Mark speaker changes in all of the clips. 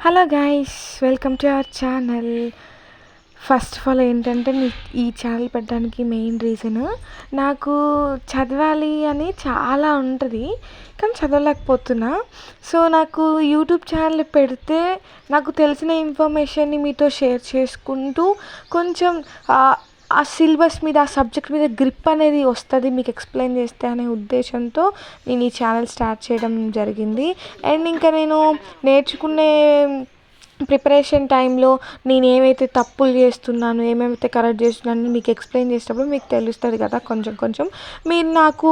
Speaker 1: Hello guys, welcome to our channel. First of all ఏంటంటే ఈ channel పెట్టడానికి main reason నాకు చదవాలి అని చాలా ఉంటుంది, కానీ చదవలేకపోతున్నా. సో నాకు యూట్యూబ్ ఛానల్ పెడితే నాకు తెలిసిన ఇన్ఫర్మేషన్ని మీతో షేర్ చేసుకుంటూ కొంచెం ఆ సిలబస్ మీద, ఆ సబ్జెక్ట్ మీద గ్రిప్ అనేది వస్తుంది మీకు ఎక్స్ప్లెయిన్ చేస్తే అనే ఉద్దేశంతో నేను ఈ ఛానల్ స్టార్ట్ చేయడం జరిగింది. అండ్ ఇంకా నేను నేర్చుకునే ప్రిపరేషన్ టైంలో నేను ఏమైతే తప్పులు చేస్తున్నాను, ఏమేమైతే కరెక్ట్ చేస్తున్నాను మీకు ఎక్స్ప్లెయిన్ చేసేటప్పుడు మీకు తెలుస్తుంది కదా, కొంచెం కొంచెం మీరు నాకు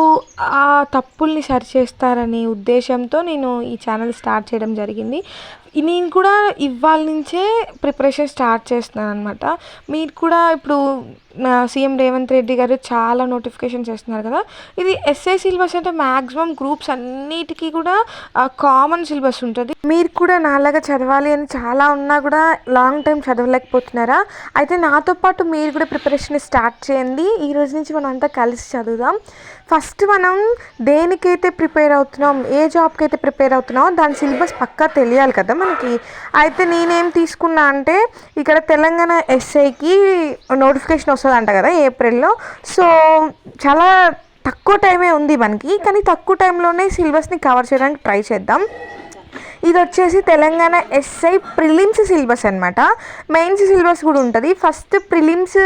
Speaker 1: ఆ తప్పుల్ని సరి చేస్తారనే ఉద్దేశంతో నేను ఈ ఛానల్ స్టార్ట్ చేయడం జరిగింది. నేను కూడా ఇవాళ నుంచే ప్రిపరేషన్ స్టార్ట్ చేస్తున్నాను అనమాట. మీరు కూడా ఇప్పుడు సీఎం రేవంత్ రెడ్డి గారు చాలా నోటిఫికేషన్ చేస్తున్నారు కదా. ఇది ఎస్ఐ సిలబస్ అంటే మ్యాక్సిమం గ్రూప్స్ అన్నిటికీ కూడా కామన్ సిలబస్ ఉంటుంది. మీరు కూడా నాలాగా చదవాలి అని చాలా ఉన్నా కూడా లాంగ్ టైం చదవలేకపోతున్నారా? అయితే నాతో పాటు మీరు కూడా ప్రిపరేషన్ స్టార్ట్ చేయండి. ఈ రోజు నుంచి మనం అంతా కలిసి చదువుదాం. ఫస్ట్ మనం దేనికైతే ప్రిపేర్ అవుతున్నాం, ఏ జాబ్కి అయితే ప్రిపేర్ అవుతున్నామో దాని సిలబస్ పక్కా తెలియాలి కదా మనకి. అయితే నేనేం తీసుకున్నా అంటే, ఇక్కడ తెలంగాణ ఎస్ఐకి నోటిఫికేషన్ వస్తుందంట కదా ఏప్రిల్లో. సో చాలా తక్కువ టైమే ఉంది మనకి, కానీ తక్కువ టైంలోనే సిలబస్ని కవర్ చేయడానికి ట్రై చేద్దాం. ఇది వచ్చేసి తెలంగాణ ఎస్ఐ ప్రిలిమ్స్ సిలబస్ అనమాట. మెయిన్స్ సిలబస్ కూడా ఉంటుంది. ఫస్ట్ ప్రిలిమ్స్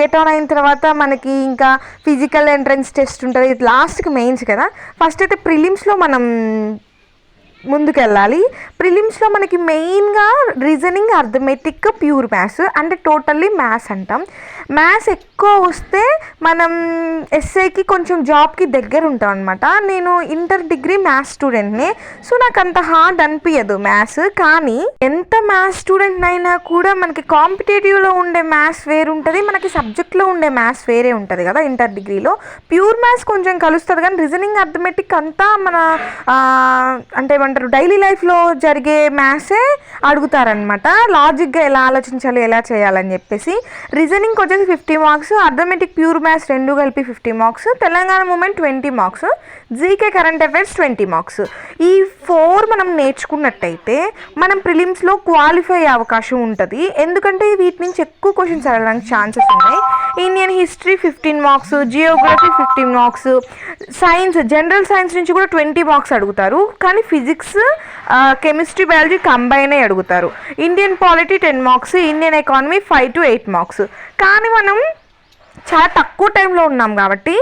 Speaker 1: గెట్ ఆన్ అయిన తర్వాత మనకి ఇంకా ఫిజికల్ ఎంట్రన్స్ టెస్ట్ ఉంటుంది, ఇది లాస్ట్కి మెయిన్స్ కదా. ఫస్ట్ అయితే ప్రిలిమ్స్లో మనం ముందుకెళ్ళాలి. ప్రిలిమ్స్లో మనకి మెయిన్గా రీజనింగ్, అర్థమెటిక్, ప్యూర్ మ్యాథ్స్ అంటే టోటల్లీ మ్యాథ్స్ అంటాం. మ్యాథ్స్ ఎక్కువ వస్తే మనం ఎస్ఐకి కొంచెం జాబ్కి దగ్గర ఉంటాం అనమాట. నేను ఇంటర్ డిగ్రీ మ్యాథ్స్ స్టూడెంట్ని, సో నాకు అంత హార్డ్ అనిపించదు మ్యాథ్స్. కానీ ఎంత మ్యాథ్స్ స్టూడెంట్ అయినా కూడా మనకి కాంపిటేటివ్లో ఉండే మ్యాథ్స్ వేరు ఉంటుంది, మనకి సబ్జెక్ట్లో ఉండే మ్యాథ్స్ వేరే ఉంటుంది కదా. ఇంటర్ డిగ్రీలో ప్యూర్ మ్యాథ్స్ కొంచెం కలుస్తుంది, కానీ రీజనింగ్, అర్థమెటిక్ అంతా మన అంటే డైలీ లైఫ్లో జరిగే మ్యాథ్సే అడుగుతారనమాట. లాజిక్గా ఎలా ఆలోచించాలి, ఎలా చేయాలని చెప్పేసి. రీజనింగ్కి వచ్చేసి 50 మార్క్స్, అర్థమెటిక్, ప్యూర్ మ్యాథ్స్ రెండు కలిపి 50 marks, Telangana movement 20 marks, GK current affairs 20 marks. ఈ 4 మనం నేర్చుకున్నట్టయితే మనం ప్రిలిమ్స్లో క్వాలిఫై అయ్యే అవకాశం ఉంటుంది. ఎందుకంటే వీటి నుంచి ఎక్కువ క్వశ్చన్స్ అడగడానికి ఛాన్సెస్ ఉన్నాయి. Indian history 15 marks, Geography 15 marks, science, general science నుంచి కూడా 20 మార్క్స్ అడుగుతారు, కానీ ఫిజిక్స్, కెమిస్ట్రీ, బయాలజీ కంబైన్ అయ్యి అడుగుతారు. Indian polity 10 marks, Indian economy 5 to 8 marks. కానీ మనం చాలా తక్కువ టైంలో ఉన్నాం కాబట్టి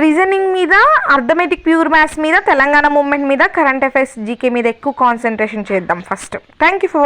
Speaker 1: రీజనింగ్ మీద, అర్థమెటిక్, ప్యూర్ మ్యాథ్స్ మీద, తెలంగాణ మూమెంట్ మీద, కరెంట్ అఫైర్స్, జీకే మీద ఎక్కువ కాన్సన్ట్రేషన్ చేద్దాం ఫస్ట్. Thank you for